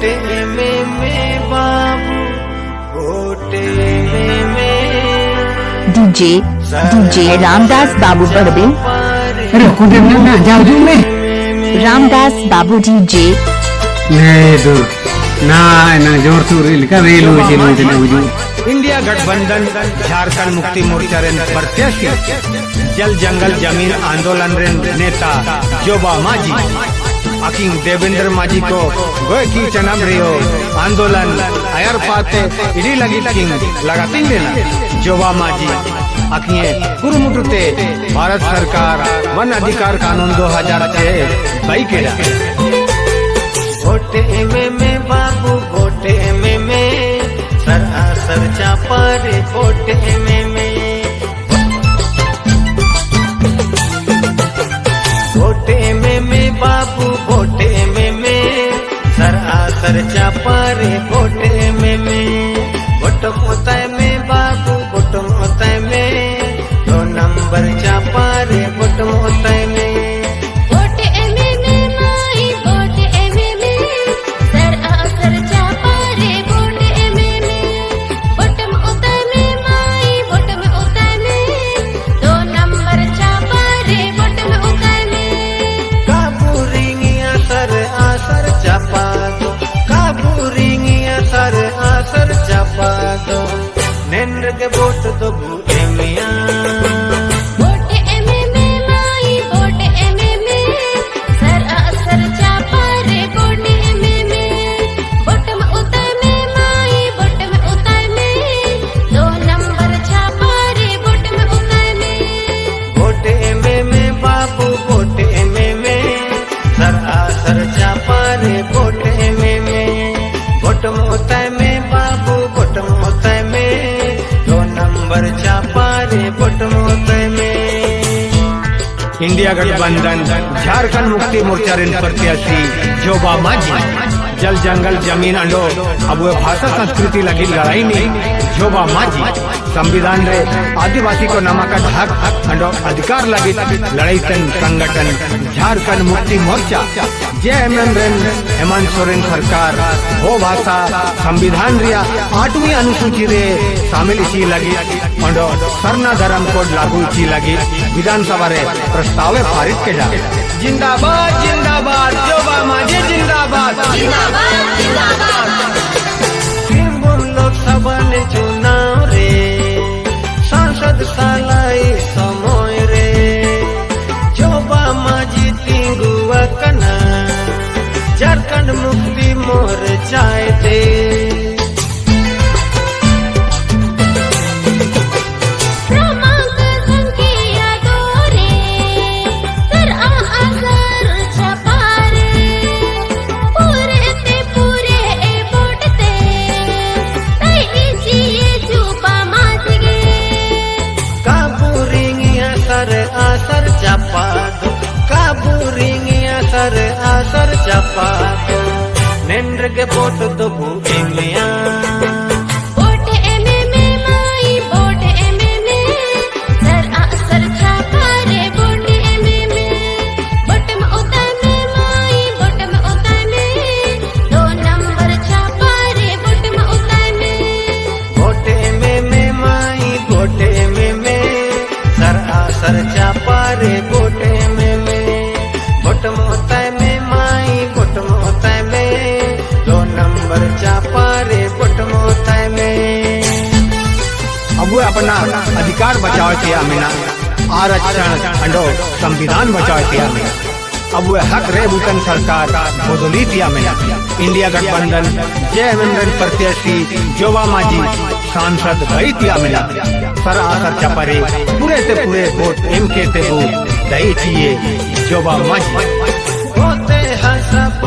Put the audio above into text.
वोटे में बाबू वोटे में डीजे रामदास बाबू बड़बे रखो देना ना जादू में रामदास बाबू डीजे ना जोर तू रेल का रेल हो इंडिया गठबंधन झारखंड मुक्ति मोर्चा रे प्रत्याशी जल जंगल जमीन आंदोलन रे नेता जोबा माझी अकिंग देवेंद्र माझी को गोय की चनम रियो आंदोलन आयर पाते इडी लगी किंग लगातीन देना जोबा माझी अकिए कुरुमुटुते भारत सरकार वन अधिकार कानून 2006 बाई केड़ा वोटे में बाबू वोटे में सरासर चापर वोटे में वोटे में बाबू वोटे में सरासर चापर वोटे में वोट मोता में बाबू वोट मोता में 2 नंबर चापर वोट मोता में नेंद्र के वोट दो मिया वोट में माई वोट में सरासर चापा रे वोट में वोट में उतर में माई वोट में उतर में 2 नंबर छापा रे वोट में उतर में वोट में बाबू वोट में सरासर चापा रे वोट में वोट में उतर में बाबू वोट में उतर में 2 नंबर चापा रे वोट में इंडिया गठबंधन झारखंड मुक्ति मोर्चा रे प्रत्याशी जोबा माझी जल जंगल जमीन अंडो अब वो भाषा संस्कृति लगी लड़ाई नहीं जोबा माझी संविधान रे आदिवासी को नमक हक अंडो अधिकार लगी लड़ाई तन संगठन झारखंड मुक्ति मोर्चा JMM हेमंत सोरेन सरकार हो भाषा संविधान रिया 8वीं अनुसूची रे शामिल इसी लगी अंडो सरना धर्म कोड लागू इसी लगी विधानसभा रे प्रस्ताव पारित के जा जिंदाबाद जिंदाबाद जोबा माझी जिंदाबाद जिंदाबाद जिंदाबाद लोकसभा ने चुनाव रे सांसद सालाई समय रे जोबा माझी तिंगुआ कना झारखंड मुक्ति मोर्चा दे आसर चापा दो काबू रिंगिया सर आसर चापा दो नेंद्र के वोट दो मिया वोट में माई वोट में सरासर चापा रे वोट में वोट में उतर में माई वोट में उतर में 2 नंबर चापा रे वोट में उतर में वोट में माई वोट में सरासर चापा रे वोट में वोट मोता में माई वोट मोता में 2 नंबर चापा रे वोट मोता में अब वो अपना अधिकार बचाव किया मीना आरक्षण अंडो संविधान बचाव किया मीना अब वो हक रे भूतन सरकार बदली दिया मीना इंडिया गठबंधन JMM प्रत्याशी जोबा माझी सांसद भाई दिया मीना सरासर चपरे पूरे से पूरे वोट एम के ते दही चाहिए जोबा माझी होते हैं सब